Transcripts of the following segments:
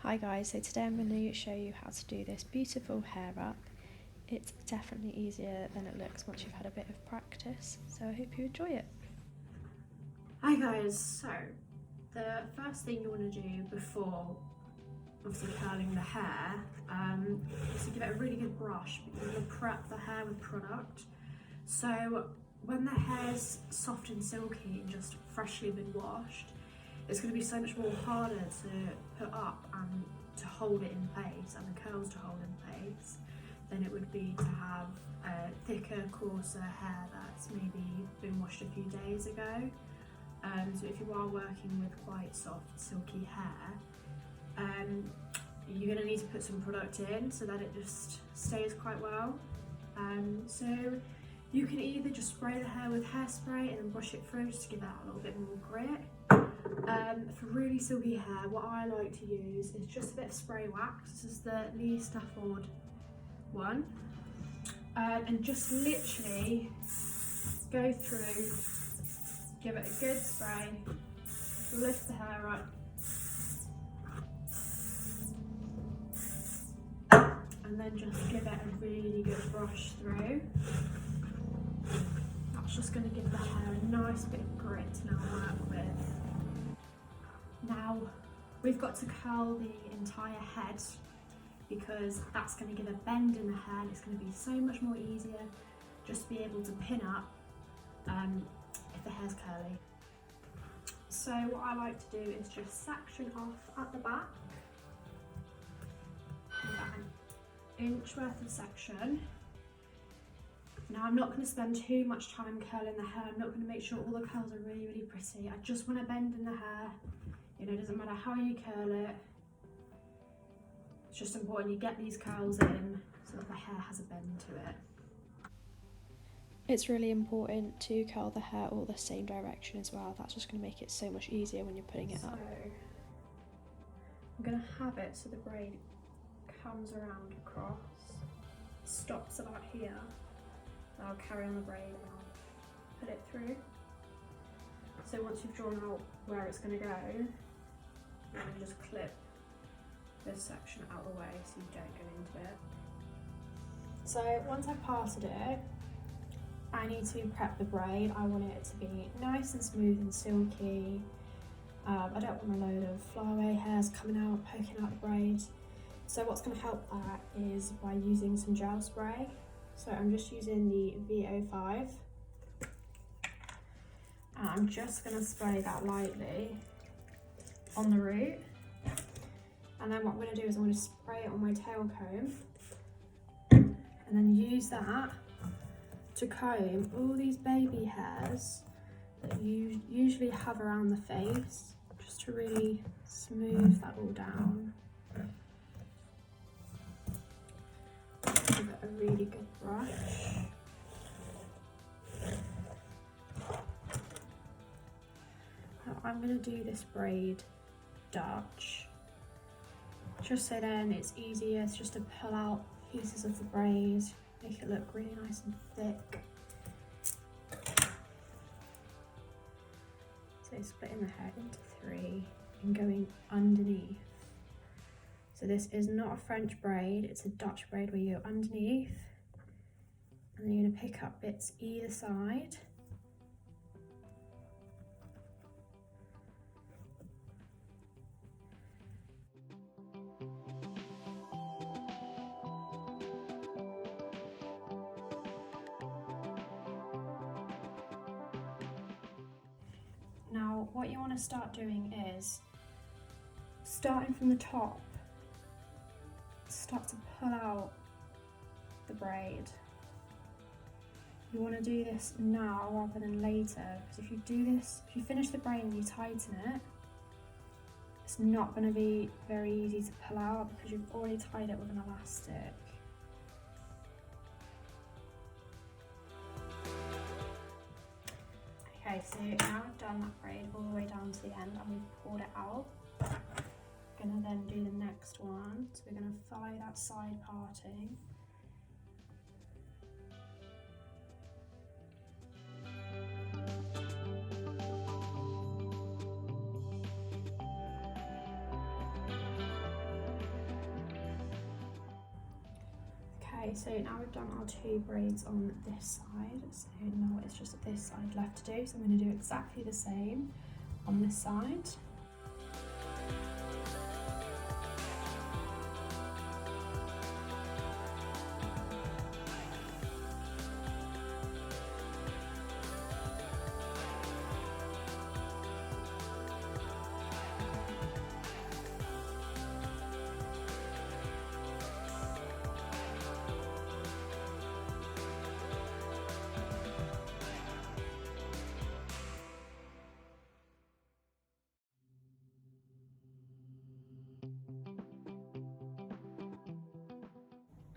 Hi guys, so today I'm going to show you how to do this beautiful hair up. It's definitely easier than it looks once you've had a bit of practice, so I hope you enjoy it. Hi guys, so the first thing you want to do before obviously curling the hair is to give it a really good brush, but you want to prep the hair with product. So when the hair's soft and silky and just freshly been washed, it's going to be so much more harder to put up and to hold it in place and the curls to hold in place than it would be to have a thicker, coarser hair that's maybe been washed a few days ago. So if you are working with quite soft, silky hair, you're going to need to put some product in so that it just stays quite well. So you can either just spray the hair with hairspray and then brush it through just to give that a little bit more grit. For really silky hair, what I like to use is just a bit of spray wax. This is the Lee Stafford one. And just literally go through, give it a good spray, lift the hair up, and then just give it a really good brush through. That's just going to give the hair a nice bit of grit to now work with. Now we've got to curl the entire head because that's going to give a bend in the hair and it's going to be so much more easier just to be able to pin up if the hair's curly. So what I like to do is just section off at the back, about an inch worth of section. Now I'm not going to spend too much time curling the hair. I'm not going to make sure all the curls are really, really pretty. I just want a bend in the hair. You know, it doesn't matter how you curl it. It's just important you get these curls in so that the hair has a bend to it. It's really important to curl the hair all the same direction as well. That's just going to make it so much easier when you're putting it up. I'm going to have it so the braid comes around across, stops about here. I'll carry on the braid and I'll put it through. So once you've drawn out where it's going to go, you can just clip this section out of the way so you don't go into it. So once I've parted it, I need to prep the braid. I want it to be nice and smooth and silky. I don't want a load of flyaway hairs coming out, poking out the braid. So what's going to help that is by using some gel spray. So I'm just using the VO5. And I'm just going to spray that lightly on the root. And then what I'm going to do is I'm going to spray it on my tail comb. And then use that to comb all these baby hairs that you usually have around the face, just to really smooth that all down. Give it a really good brush. Now I'm going to do this braid Dutch, just so then it's easier just to pull out pieces of the braid, make it look really nice and thick. So splitting the hair into 3 and going underneath. So this is not a French braid, it's a Dutch braid where you go underneath and then you're going to pick up bits either side. Now what you want to start doing is starting from the top, start to pull out the braid. You want to do this now rather than later, because if you do this, if you finish the braid and you tighten it, it's not going to be very easy to pull out because you've already tied it with an elastic. Okay, so now I've done that braid all the way down to the end and we've pulled it out. I'm going to then do the next one, so we're going to follow that side parting. Okay, so now we've done our 2 braids on this side, so now it's just this side left to do, so I'm going to do exactly the same on this side.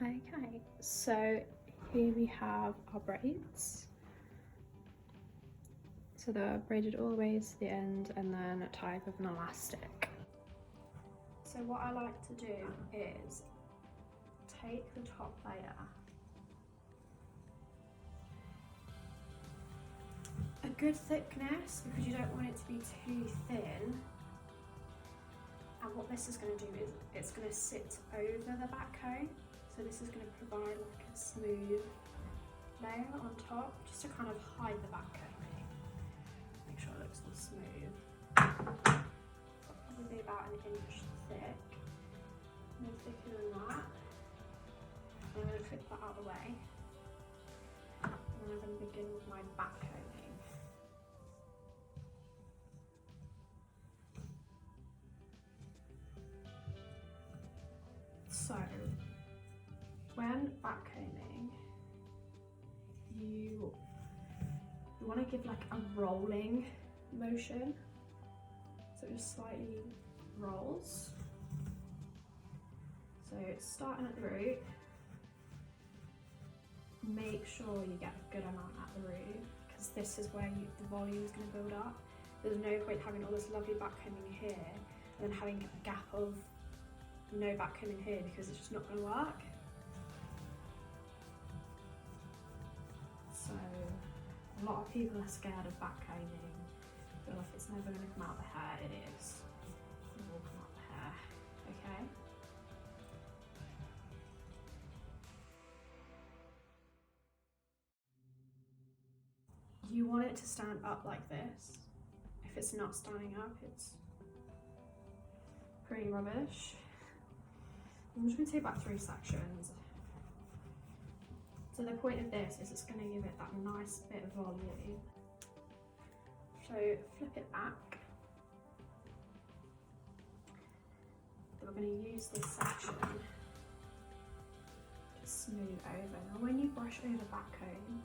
Okay, so here we have our braids. So they're braided all the way to the end and then tied with an elastic. So what I like to do is take the top layer, a good thickness because you don't want it to be too thin. And what this is going to do is it's going to sit over the back comb. So this is going to provide like a smooth layer on top, just to kind of hide the back combing. Make sure it looks all smooth. Probably about an inch thick, no thicker than that. I'm going to clip that out of the way. And then I'm going to begin with my back combing. So, when backcombing, you want to give like a rolling motion, so it just slightly rolls. So it's starting at the root. Make sure you get a good amount at the root because this is where the volume is going to build up. There's no point having all this lovely backcombing here and then having a gap of no backcombing here because it's just not going to work. So a lot of people are scared of backcombing, feel like it's never going to come out the hair. It is. It will come out the hair, okay? You want it to stand up like this. If it's not standing up, it's pretty rubbish. I'm just going to take about 3 sections. So the point of this is it's going to give it that nice bit of volume. So flip it back. Then we're going to use this section to smooth over. Now when you brush over backcomb,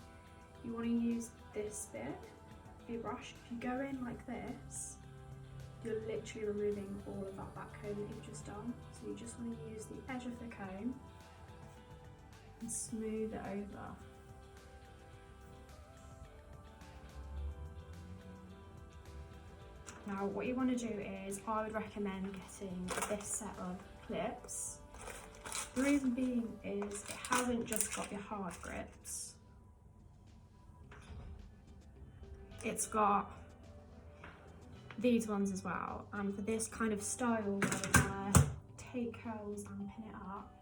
you want to use this bit of your brush. If you go in like this, you're literally removing all of that backcomb that you've just done. So you just want to use the edge of the comb and smooth it over. Now what you want to do is, I would recommend getting this set of clips. The reason being is it hasn't just got your hard grips, it's got these ones as well, and for this kind of style where we're gonna take curls and pin it up,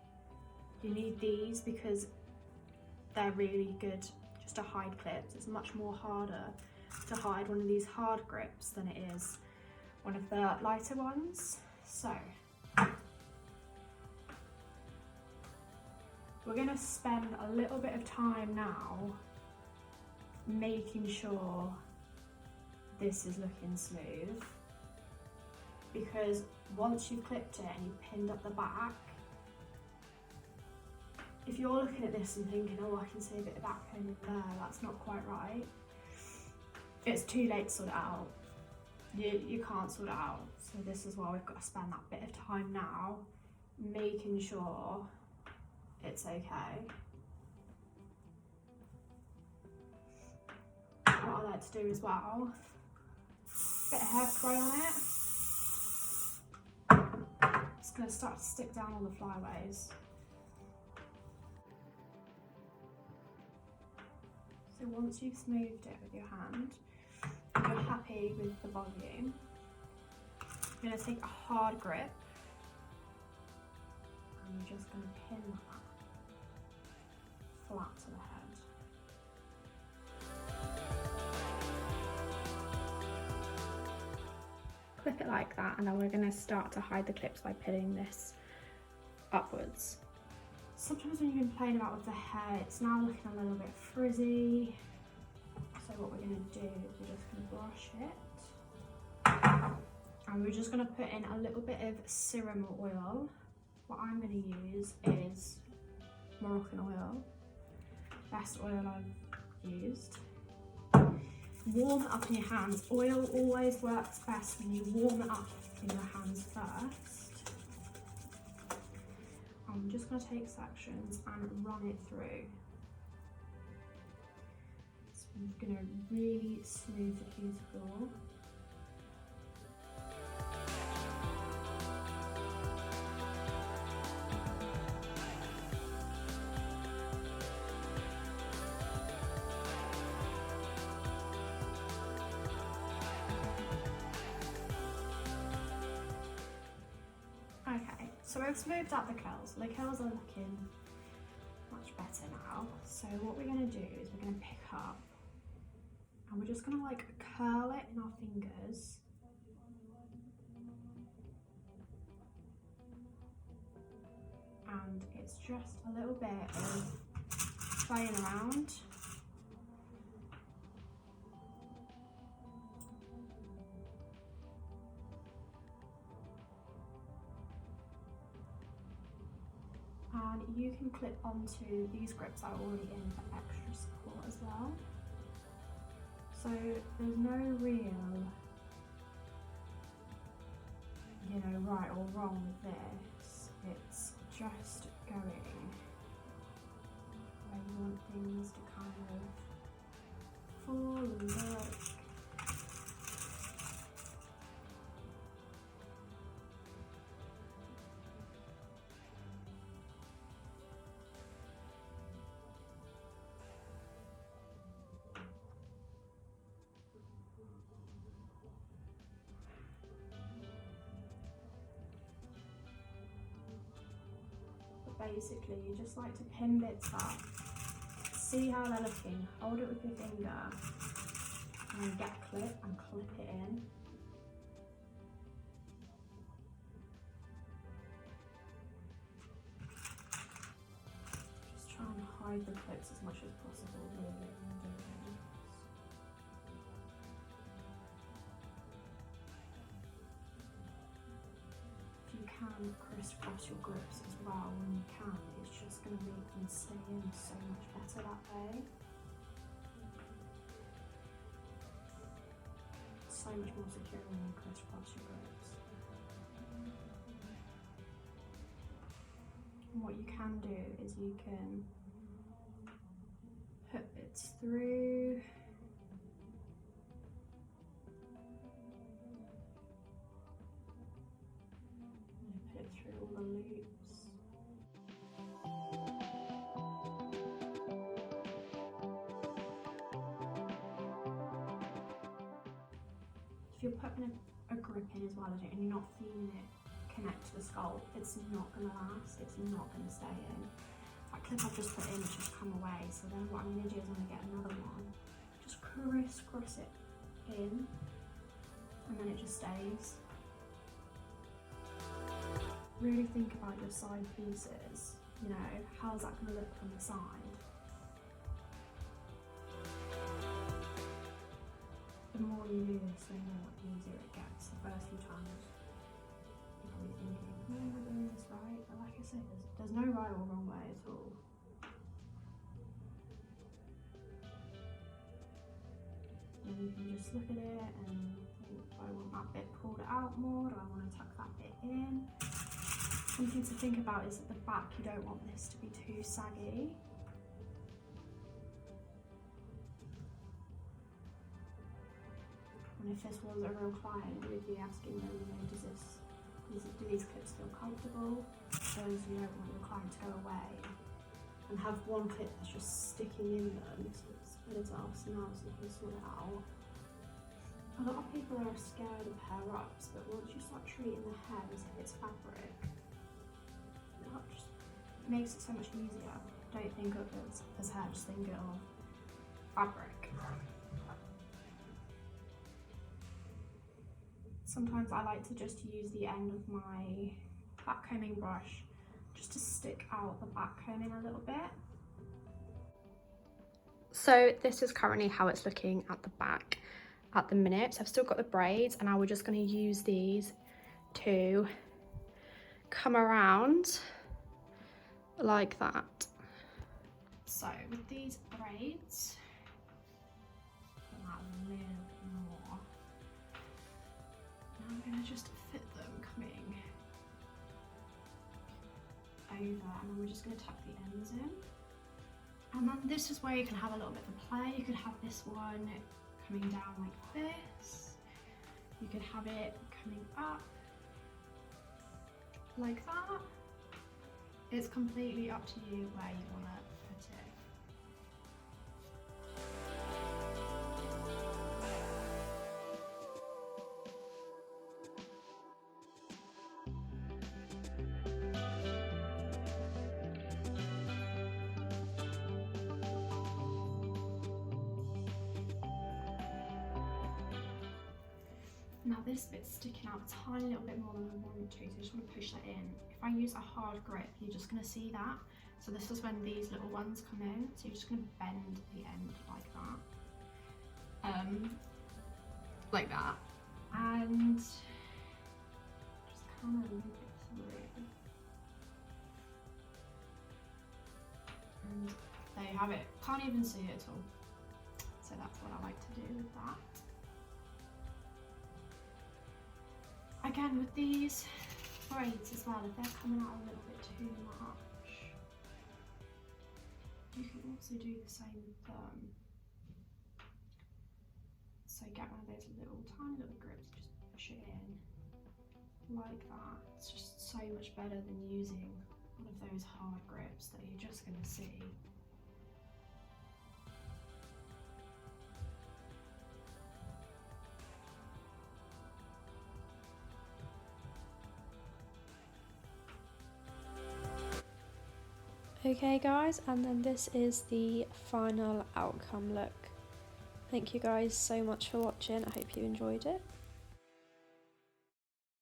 you need these because they're really good just to hide clips. It's much more harder to hide one of these hard grips than it is one of the lighter ones. So we're gonna spend a little bit of time now making sure this is looking smooth, because once you've clipped it and you've pinned up the back, if you're looking at this and thinking, oh, I can see a bit of backcombing there, that's not quite right, it's too late to sort it out. You can't sort it out. So this is why we've got to spend that bit of time now making sure it's okay. What I like to do as well, bit of hairspray on it. It's going to start to stick down on the flyaways. So once you've smoothed it with your hand, you're happy with the volume, you're going to take a hard grip and you're just going to pin that clip it like that, and then we're going to start to hide the clips by pinning this upwards. Sometimes when you've been playing about with the hair, it's now looking a little bit frizzy. So what we're going to do is we're just going to brush it. And we're just going to put in a little bit of serum oil. What I'm going to use is Moroccan oil. Best oil I've used. Warm it up in your hands. Oil always works best when you warm it up in your hands first. I'm just going to take sections and run it through. So I'm going to really smooth the cuticle. Okay, so we've smoothed out the curls. The curls are looking much better now. So what we're going to do is we're going to pick up and we're just going to like curl it in our fingers. And it's just a little bit of playing around. And you can clip onto these grips that are already in for extra support as well. So there's no real, right or wrong with this. It's just going where you want things to kind of fall and look. Basically, you just like to pin bits up, see how they're looking, hold it with your finger, and then get a clip and clip it in. Just try and hide the clips as much as possible, really. Crisscross your grips as well when you can. It's just going to make them stay in so much better that way. So much more secure when you crisscross your grips. And what you can do is you can put bits through. Loops. If you're putting a grip in as well as it and you're not feeling it connect to the skull, it's not going to last, it's not going to stay in. That clip I've just put in has just come away, so then what I'm going to do is I'm going to get another one, just crisscross it in, and then it just stays. Really think about your side pieces, how's that going to look from the side? The more you do this, the more easier it gets. The first few times, you're probably thinking, am I doing this right? But like I said, there's no right or wrong way at all. And you can just look at it and think, do I want that bit pulled out more? Do I want to tuck that bit in? Something to think about is at the back, you don't want this to be too saggy. And if this was a real client, we'd be asking them, do these clips feel comfortable? Those you don't want your client to go away and have one clip that's just sticking in them, so it's split off, so now so you can sort it out. A lot of people are scared of hair ups, but once you start treating the hair as if it's fabric, it makes it so much easier. Don't think of it as hair, just think of fabric. sometimes I like to just use the end of my backcombing brush just to stick out the backcombing a little bit. So this is currently how it's looking at the back at the minute. So I've still got the braids, and now we're just going to use these to come around like that. So with these braids, put that a little bit more. Now I'm going to just fit them coming over, and then we're just going to tuck the ends in. And then this is where you can have a little bit of play. You could have this one coming down like this. You could have it coming up like that. It's completely up to you where you want to put it. Now this bit's sticking out a tiny little bit more than I want to, so I just want to push that in. If I use a hard grip, you're just going to see that. So this is when these little ones come in, so you're just going to bend the end like that. Like that. And just kind of loop it through. And there you have it. Can't even see it at all. So that's what I like to do with that. Again, with these braids as well, if they're coming out a little bit too much, you can also do the same with them. So get one of those little tiny little grips, just push it in like that. It's just so much better than using one of those hard grips that you're just going to see. Okay guys, and then this is the final outcome look. Thank you guys so much for watching. I hope you enjoyed it.